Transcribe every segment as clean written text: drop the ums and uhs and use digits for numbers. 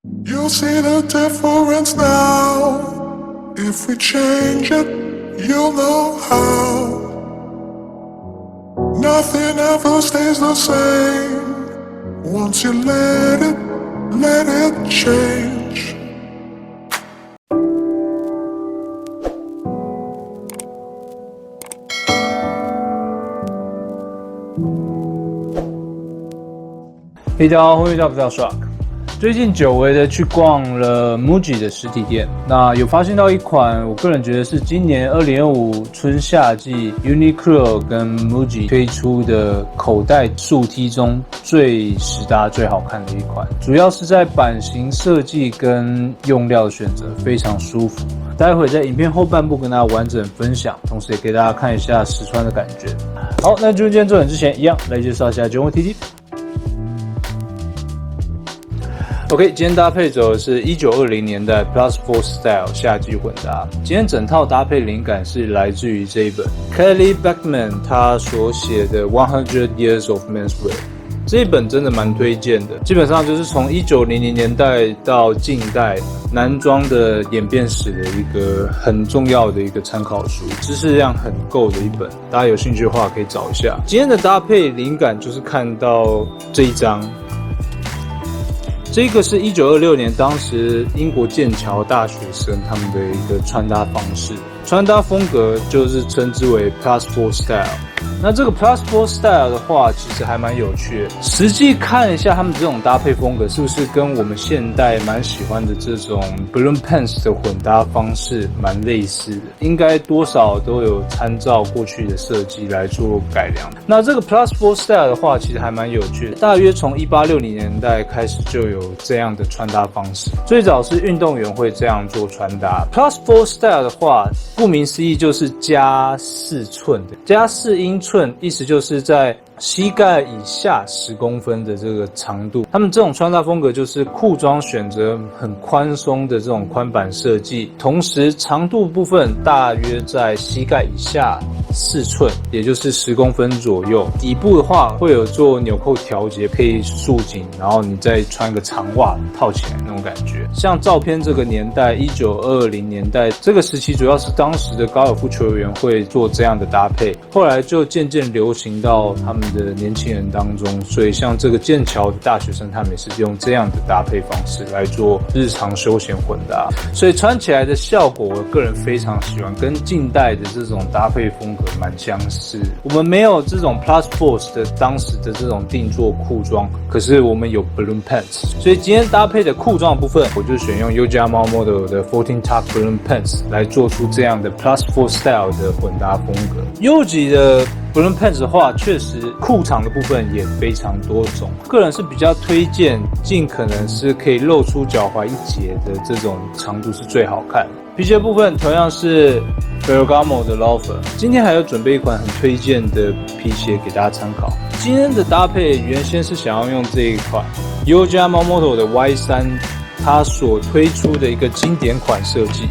You'll see the difference now. If we change it, you'll know how. Nothing ever stays the same. Once you let it change.大家好，欢迎回到不到 Shock。最近久违的去逛了 MUJI 的实体店，那有发现到一款，我个人觉得是今年2025春夏季 Uniqlo 跟 MUJI 推出的口袋束 T 中最实搭、最好看的一款。主要是在版型设计跟用料的选择非常舒服。待会在影片后半部跟大家完整分享，同时也给大家看一下实穿的感觉。好，那进入今天重点之前，一样来介绍一下911 TT。OK， 今天搭配走的是1920年代 Plus 4 Style 夏季混搭。今天整套搭配灵感是来自于这一本 Kelly Beckman 他所写的100 Years of Menswear。这一本真的蛮推荐的，基本上就是从1900年代到近代男装的演变史的一个很重要的一个参考书，知识量很够的一本，大家有兴趣的话可以找一下。今天的搭配灵感就是看到这一张。这个是1926年当时英国剑桥大学生他们的一个穿搭方式，穿搭风格就是称之为 Plus 4 Style。那这个 Plus 4 Style 的话，其实还蛮有趣的。实际看一下他们这种搭配风格，是不是跟我们现代蛮喜欢的这种 balloon pants 的混搭方式蛮类似的？应该多少都有参照过去的设计来做改良。那这个 Plus 4 Style 的话，其实还蛮有趣的。大约从1860年代开始就有这样的穿搭方式，最早是运动员会这样做穿搭。Plus 4 Style 的话，顾名思义就是加4寸的，加4英寸，意思就是在膝盖以下10公分的这个长度。他们这种穿搭风格就是裤装选择很宽松的这种宽版设计，同时长度部分大约在膝盖以下4寸，也就是10公分左右。底部的话会有做纽扣调节，可以束紧，然后你再穿个长袜套起来那种感觉。像照片这个年代1920年代这个时期，主要是当时的高尔夫球员会做这样的搭配，后来就渐渐流行到他们的年轻人当中，所以像这个剑桥的大学生，他们也是用这样的搭配方式来做日常休闲混搭，所以穿起来的效果，我个人非常喜欢，跟近代的这种搭配风格蛮相似。我们没有这种 Plus 4 的当时的这种定做裤装，可是我们有 balloon pants， 所以今天搭配的裤装的部分，我就选用 Yohji Model 的 14 Tuck balloon pants 来做出这样的 Plus 4 Style 的混搭风格。Yohji 的 balloon pants 的话，确实裤长的部分也非常多种，个人是比较推荐尽可能是可以露出脚踝一截的这种长度是最好看的。皮鞋部分同样是 Ferragamo 的 Loafer， 今天还有准备一款很推荐的皮鞋给大家参考。今天的搭配原先是想要用这一款 Yohji Model 的 Y3， 它所推出的一个经典款设计。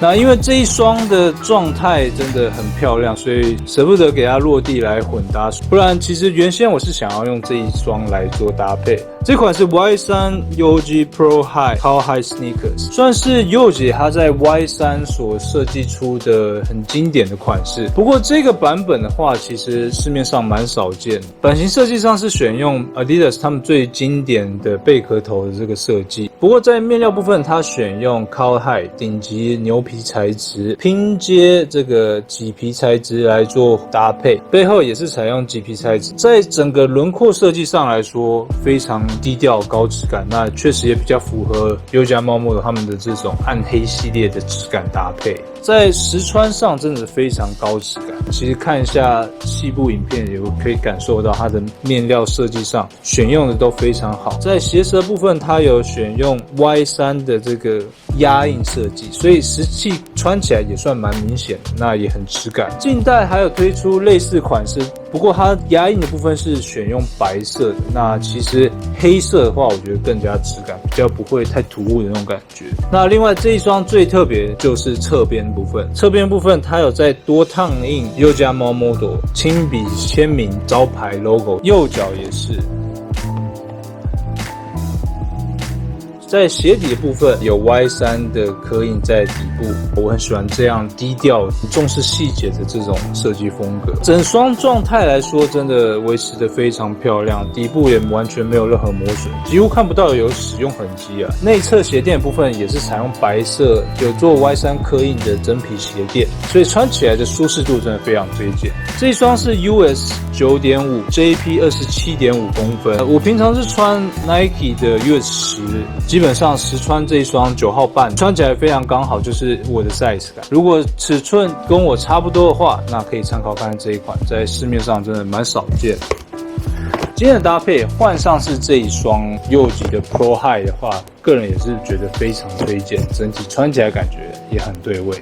那因为这一双的状态真的很漂亮，所以舍不得给它落地来混搭，不然其实原先我是想要用这一双来做搭配。这款是 Y3 Yohji Pro High Cow High Sneakers， 算是 Yohji 它在 Y3 所设计出的很经典的款式。不过这个版本的话，其实市面上蛮少见的。版型设计上是选用 Adidas 他们最经典的贝壳头的这个设计，不过在面料部分，它选用 Cow High 顶级牛皮材质拼接这个麂皮材质来做搭配，背后也是采用麂皮材质，在整个轮廓设计上来说非常低调高质感，那确实也比较符合 Yohji Model 他们的这种暗黑系列的质感搭配，在实穿上真的非常高质感。其实看一下细部影片也可以感受到它的面料设计上选用的都非常好。在鞋舌部分，它有选用 Y3 的这个压印设计，所以实际穿起来也算蛮明显的，那也很质感。近代还有推出类似款式，不过它压印的部分是选用白色的，那其实黑色的话我觉得更加质感，比较不会太突兀的那种感觉。那另外这一双最特别就是侧边部分，侧边部分它有在多烫印 Yohji Model 亲笔签名招牌 logo， 右脚也是。在鞋底的部分有 Y3 的刻印在底部，我很喜欢这样低调、重视细节的这种设计风格。整双状态来说，真的维持得非常漂亮，底部也完全没有任何磨损，几乎看不到有使用痕迹啊。内侧鞋垫的部分也是采用白色，有做 Y3 刻印的真皮鞋垫，所以穿起来的舒适度真的非常推荐。这一双是 US 9.5 JP 27.5公分，我平常是穿 Nike 的 US 10，基本上实穿这一双9号半，穿起来非常刚好，就是我的 size 感。如果尺寸跟我差不多的话，那可以参考看这一款，在市面上真的蛮少见的。今天的搭配换上是这一双右级的 Pro High 的话，个人也是觉得非常推荐，整体穿起来感觉也很对味。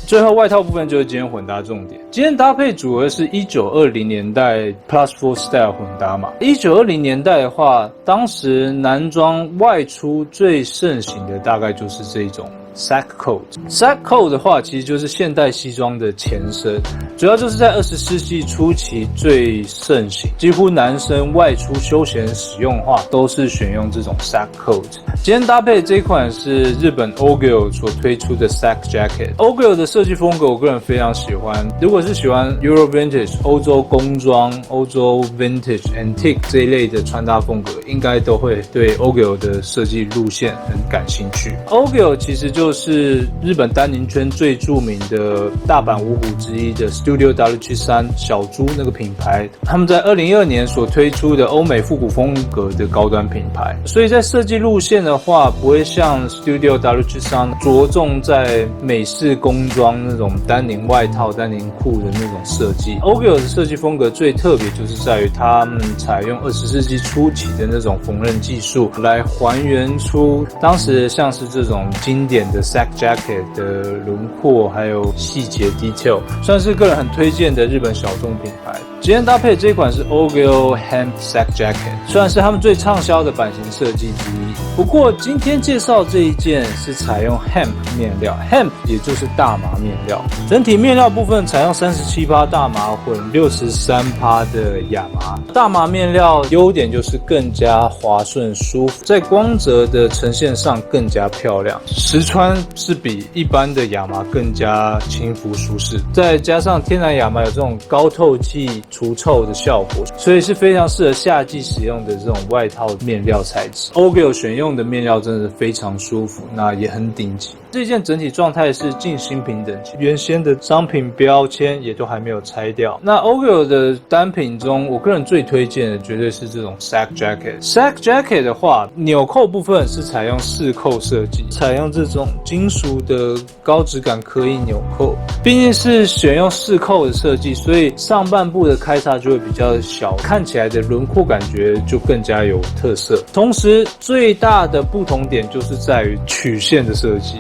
最后外套部分就是今天混搭重点，今天搭配组合是1920年代 Plus 4 Style 混搭嘛。1920年代的话，当时男装外出最盛行的大概就是这种Sack Coat。Sack Coat 的话，其实就是现代西装的前身，主要就是在20世纪初期最盛行，几乎男生外出休闲使用的话，都是选用这种 Sack Coat。今天搭配的这一款是日本 Ogio 所推出的 Sack Jacket。Ogio 的设计风格我个人非常喜欢，如果是喜欢 Euro Vintage 欧洲工装、欧洲 Vintage Antique 这一类的穿搭风格，应该都会对 Ogio 的设计路线很感兴趣。Ogio 其实就是日本丹宁圈最著名的大阪五虎之一的 Studio W73 小猪那个品牌，他们在2012年所推出的欧美复古风格的高端品牌，所以在设计路线的话，不会像 Studio W73 着重在美式工装那种丹宁外套、丹宁裤的那种设计。Ogio 的设计风格最特别就是在于他们采用20世纪初期的那种缝纫技术来还原出当时像是这种经典的 Sack Jacket 的轮廓还有细节 detail， 算是个人很推荐的日本小众品牌。今天搭配的这一款是 Ogio Hemp Sack Jacket， 虽然是他们最畅销的版型设计之一，不过今天介绍这一件是采用 Hemp 面料， Hemp 也就是大麻面料，整体面料部分采用37%大麻混63%的亚麻。大麻面料优点就是更加滑顺舒服，在光泽的呈现上更加漂亮，实穿是比一般的亚麻更加亲肤舒适，再加上天然亚麻有这种高透气除臭的效果，所以是非常适合夏季使用的这种外套面料材质。Ogio 选用的面料真的是非常舒服，那也很顶级。这件整体状态是近新品等级，原先的商品标签也都还没有拆掉。那 Ogio 的单品中，我个人最推荐的绝对是这种 Sack Jacket。Sack Jacket 的话，纽扣部分是采用4扣设计，采用这种金属的高质感刻印纽扣，毕竟是选用4扣的设计，所以上半部的开叉就会比较小，看起来的轮廓感觉就更加有特色。同时，最大的不同点就是在于曲线的设计。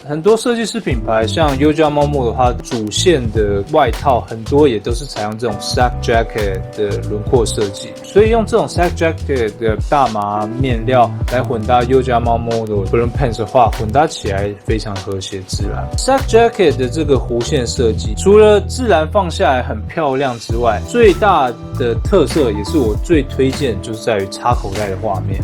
很多设计师品牌像 Yohja Momo 的话，主线的外套很多也都是采用这种 Sack Jacket 的轮廓设计，所以用这种 Sack Jacket 的大麻面料来混搭 Yohja Momo 的 Balloon Pants 的话，混搭起来非常和谐自然。Sack Jacket 的这个弧线设计，除了自然放下来很漂亮之外，最大的特色也是我最推荐，就是在于插口袋的画面。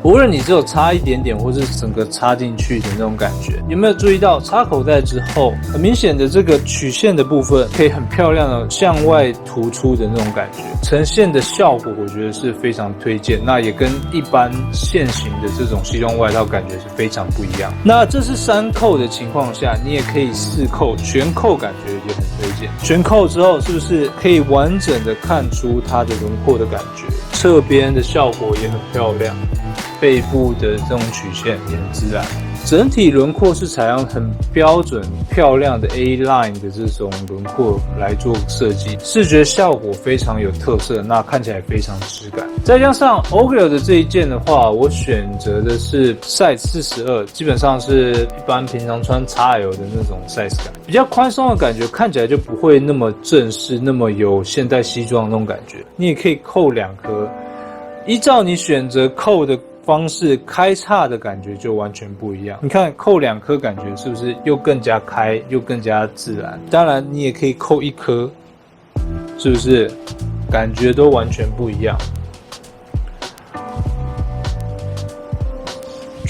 无论你只有插一点点，或是整个插进去的那种感觉，有没有注意到插口袋之后，很明显的这个曲线的部分可以很漂亮的向外突出的那种感觉，呈现的效果我觉得是非常推荐。那也跟一般现行的这种西装外套感觉是非常不一样。那这是3扣的情况下，你也可以4扣，全扣感觉也很推荐。全扣之后是不是可以完整的看出它的轮廓的感觉？侧边的效果也很漂亮。背部的这种曲线也很自然，整体轮廓是采用很标准漂亮的 A-line 的这种轮廓来做设计，视觉效果非常有特色，那看起来非常质感。再加上 Ogio 的这一件的话，我选择的是 size 42，基本上是一般平常穿 XL 的那种 size 感，比较宽松的感觉，看起来就不会那么正式，那么有现代西装的那种感觉。你也可以扣2颗，依照你选择扣的方式，开叉的感觉就完全不一样。你看扣2颗感觉是不是又更加开，又更加自然？当然你也可以扣1颗，是不是感觉都完全不一样？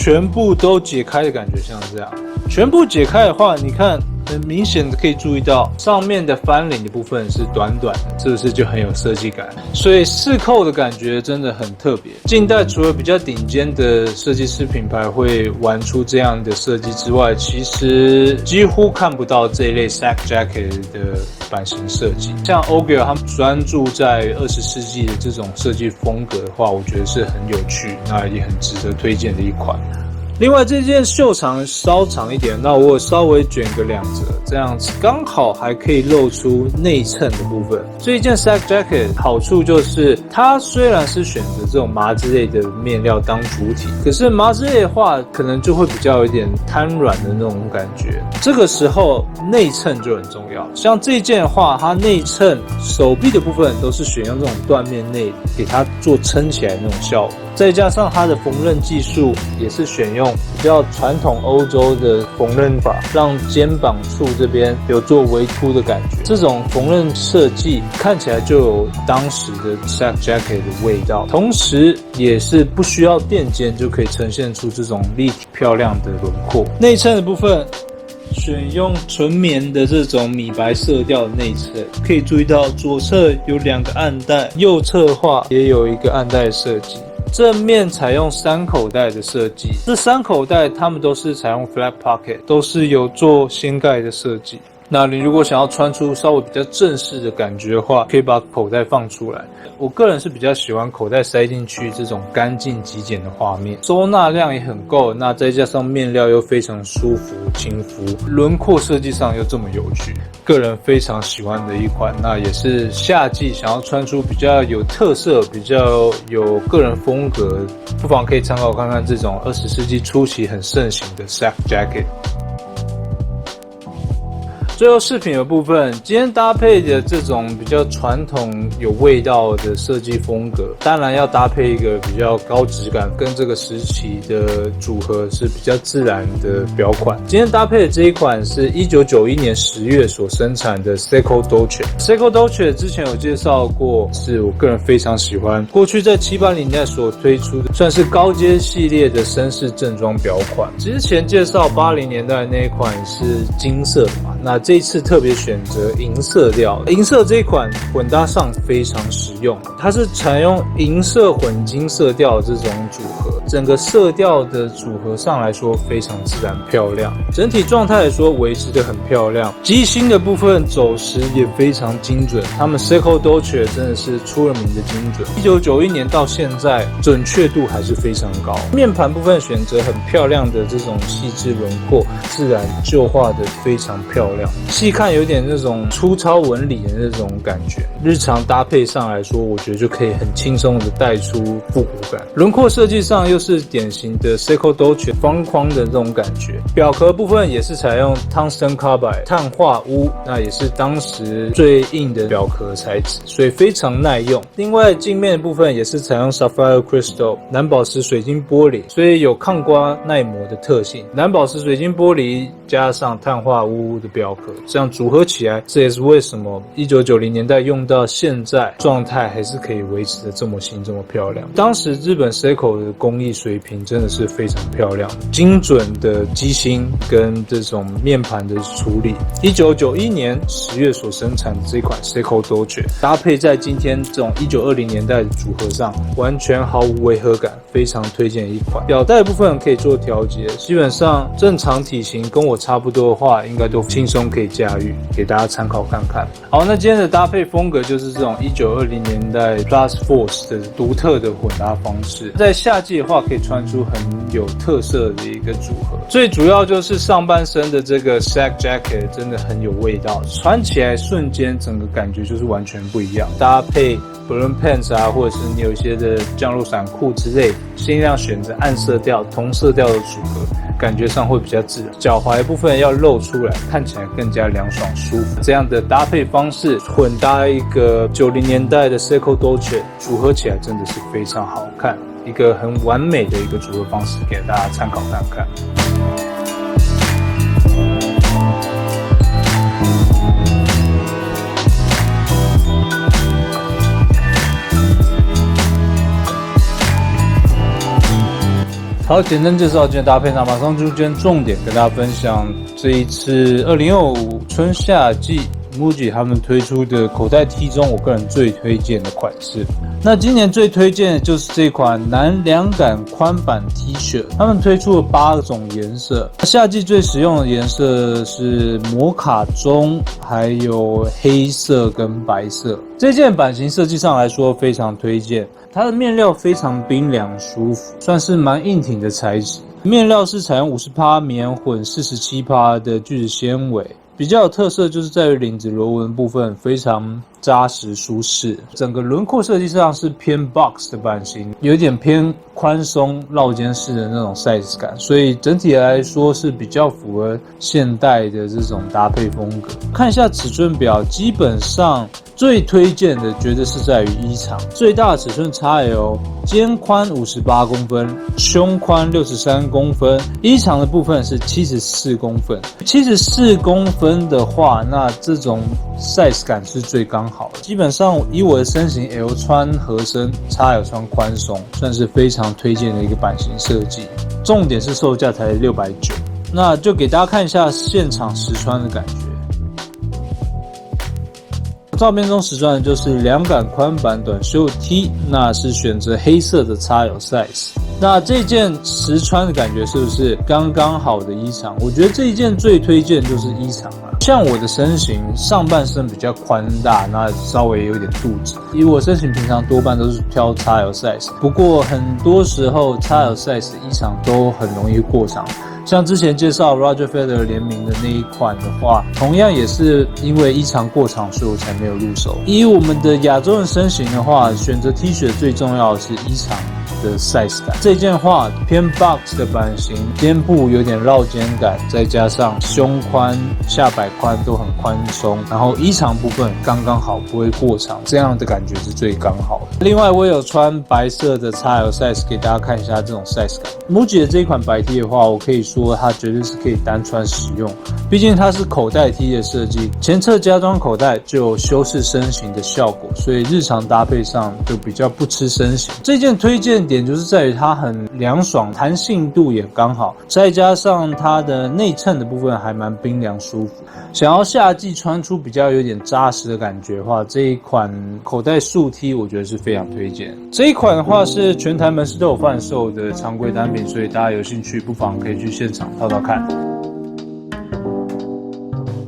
全部都解开的感觉，像这样。全部解开的话，你看很明显的可以注意到上面的翻领的部分是短短的，是不是就很有设计感？所以四扣的感觉真的很特别。近代除了比较顶尖的设计师品牌会玩出这样的设计之外，其实几乎看不到这一类 sack jacket 的版型设计。像 Ogier 他们专注在20世纪的这种设计风格的话，我觉得是很有趣，那也很值得推荐的一款。另外这件袖长稍长一点，那我稍微卷个2折，这样子刚好还可以露出内衬的部分。这一件 sack jacket 好处就是它虽然是选择这种麻质类的面料当主体，可是麻质类的话可能就会比较有点瘫软的那种感觉，这个时候内衬就很重要。像这一件的话，它内衬手臂的部分都是选用这种缎面内给它做撑起来的那种效果，再加上它的缝纫技术也是选用比较传统欧洲的缝纫法，让肩膀处这边有做微凸的感觉。这种缝纫设计看起来就有当时的 sack jacket 的味道，同时也是不需要垫肩就可以呈现出这种立体漂亮的轮廓。内衬的部分选用纯棉的这种米白色调的内衬，可以注意到左侧有2个暗带，右侧的话也有一个暗带设计。正面采用3口袋的设计，这3口袋它们都是采用 flat pocket， 都是有做掀盖的设计。那你如果想要穿出稍微比较正式的感觉的话，可以把口袋放出来。我个人是比较喜欢口袋塞进去这种干净极简的画面，收纳量也很够，那再加上面料又非常舒服亲肤，轮廓设计上又这么有趣，个人非常喜欢的一款。那也是夏季想要穿出比较有特色、比较有个人风格，不妨可以参考看看这种20世纪初期很盛行的 sack jacket。最后饰品的部分，今天搭配的这种比较传统有味道的设计风格，当然要搭配一个比较高质感跟这个时期的组合是比较自然的表款。今天搭配的这一款是1991年10月所生产的 Secco Dolce。Secco Dolce 之前有介绍过，是我个人非常喜欢，过去在70、80年代所推出的算是高阶系列的绅士正装表款。之前介绍80年代那一款是金色的嘛，那这一次特别选择银色调，银色这一款混搭上非常实用，它是采用银色混金色调的这种组合，整个色调的组合上来说非常自然漂亮，整体状态来说维持得很漂亮，机芯的部分走时也非常精准，他们 Secco Dolce 真的是出了名的精准，1991年到现在准确度还是非常高。面盘部分选择很漂亮的这种细致轮廓，自然旧化的非常漂亮，细看有点那种粗糙纹理的那种感觉，日常搭配上来说，我觉得就可以很轻松的带出复古感。轮廓设计上又是典型的 Secco Dolce 方框的这种感觉，表壳部分也是采用 Tungsten Carbide 碳化钨，那也是当时最硬的表壳材质，所以非常耐用。另外镜面的部分也是采用 Sapphire Crystal 蓝宝石水晶玻璃，所以有抗刮耐磨的特性。蓝宝石水晶玻璃加上碳化钨的表壳，这样组合起来，这也是为什么1990年代用到现在状态还是可以维持的这么新这么漂亮。当时日本 Secco 的工艺水平真的是非常漂亮，精准的机芯跟这种面盘的处理。1991年10月所生产的这款 Secco Dolce 搭配在今天这种1920年代的组合上，完全毫无违和感，非常推荐的一款。表带部分可以做调节，基本上正常体型跟我差不多的话，应该都轻松可以驾驭，给大家参考看看。好，那今天的搭配风格就是这种1920年代 Plus Force 的独特的混搭方式，在夏季的话可以穿出很有特色的一个组合。最主要就是上半身的这个 sack jacket 真的很有味道，穿起来瞬间整个感觉就是完全不一样。搭配 balloon pants 啊，或者是你有一些的降落伞裤之类，尽量选择暗色调、同色调的组合，感觉上会比较自然。脚踝部分要露出来，看起来更加凉爽舒服。这样的搭配方式混搭一个90年代的 Secco Dolce 组合起来真的是非常好看，一个很完美的一个组合方式，给大家参考看看。好，简单介绍今天搭配，那马上就今天重点跟大家分享这一次2025春夏季 MUJI 他们推出的口袋 T 中，我个人最推荐的款式。那今年最推荐的就是这款男两杆宽版 T 恤，他们推出了8种颜色。夏季最实用的颜色是摩卡棕，还有黑色跟白色。这件版型设计上来说非常推荐，它的面料非常冰凉舒服，算是蛮硬挺的材质。面料是采用50%棉混47%的聚酯纤维。比较有特色就是在于领子螺纹部分非常扎实舒适，整个轮廓设计上是偏 box 的版型，有点偏宽松绕肩式的那种 size 感，所以整体来说是比较符合现代的这种搭配风格。看一下尺寸表，基本上最推荐的绝对是在于衣长，最大的尺寸 XL， 肩宽58公分，胸宽63公分，衣长的部分是74公分。74公分的话，那这种 size 感是最刚好的。基本上以我的身形 L 穿合身 ，XL 穿宽松，算是非常推荐的一个版型设计。重点是售价才690，那就给大家看一下现场实穿的感觉。照片中实穿的就是两杆宽版短袖 T， 那是选择黑色的 XL size。那这件实穿的感觉是不是刚刚好的衣长？我觉得这一件最推荐就是衣长了。像我的身形，上半身比较宽大，那稍微有点肚子。以我身形平常多半都是挑 XL size， 不过很多时候 XL size 的衣长都很容易过长。像之前介绍 Roger Federer 联名的那一款的话，同样也是因为衣长过长，所以我才没有入手。以我们的亚洲人身形的话，选择 T 恤最重要的是衣长的 size 感。这件的话偏 box 的版型，肩部有点绕肩感，再加上胸宽、下摆宽都很宽松，然后衣长部分刚刚好，不会过长，这样的感觉是最刚好的。另外，我有穿白色的 XL size 给大家看一下这种 size 感。MUJI 的这一款白 T 的话，我可以说它绝对是可以单穿使用，毕竟它是口袋 T 的设计，前侧加装口袋就有修饰身形的效果，所以日常搭配上就比较不吃身形。这件推荐点就是在于它很凉爽，弹性度也刚好，再加上它的内衬的部分还蛮冰凉舒服。想要夏季穿出比较有点扎实的感觉的话，这一款口袋束 T 我觉得是非常推荐。这一款的话是全台门市都有贩售的常规单品，所以大家有兴趣不妨可以去现场套套看。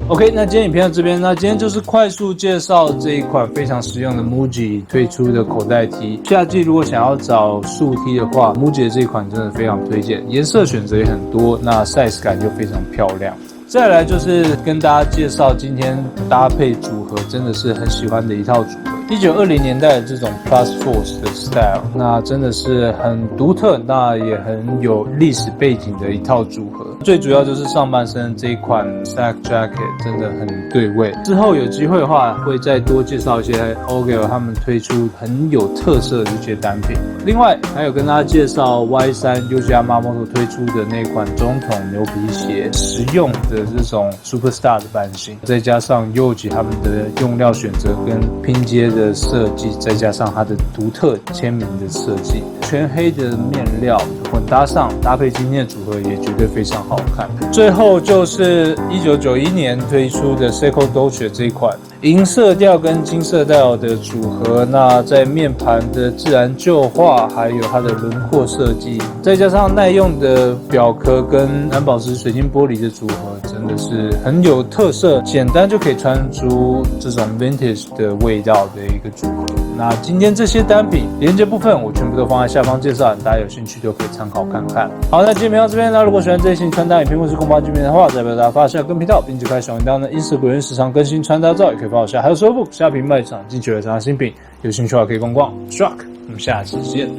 OK， 那今天影片到这边，那今天就是快速介绍这一款非常实用的 MUJI 推出的口袋 T。夏季如果想要找束 T 的话 ，MUJI 的这一款真的非常推荐，颜色选择也很多，那 size 感又非常漂亮。再来就是跟大家介绍今天搭配组合，真的是很喜欢的一套组合。1920年代的这种 Plus Force 的 style， 那真的是很独特，那也很有历史背景的一套组合。最主要就是上半身这一款 Sack Jacket 真的很对味。之后有机会的话，会再多介绍一些 OGIL 他们推出很有特色的这些单品。另外还有跟大家介绍 Y3 Yuji Yamamoto 推出的那款中筒牛皮鞋，实用的这种 Superstar 的版型，再加上 Yuji 他们的用料选择跟拼接的设计，再加上它的独特签名的设计，全黑的面料混搭上，搭配今天的组合也绝对非常好看。最后就是1991年推出的 Seiko Dolce 这一款银色调跟金色调的组合，那在面盘的自然旧化，还有它的轮廓设计，再加上耐用的表壳跟蓝宝石水晶玻璃的组合，真的是很有特色，简单就可以穿出这种 vintage 的味道的一个组合。那今天这些单品连接部分我全部都放在下方介绍，大家有兴趣都可以参考看看。好，那今天频道这边呢，如果喜欢这一型穿搭影片或是公报界面的话，代表大家发下跟频道，并且开小铃铛呢，Instagram 时常更新穿搭照，也可以发我下，还有收购虾皮卖场近期的常新品，有兴趣的话可以逛逛 Shark。我们下期见。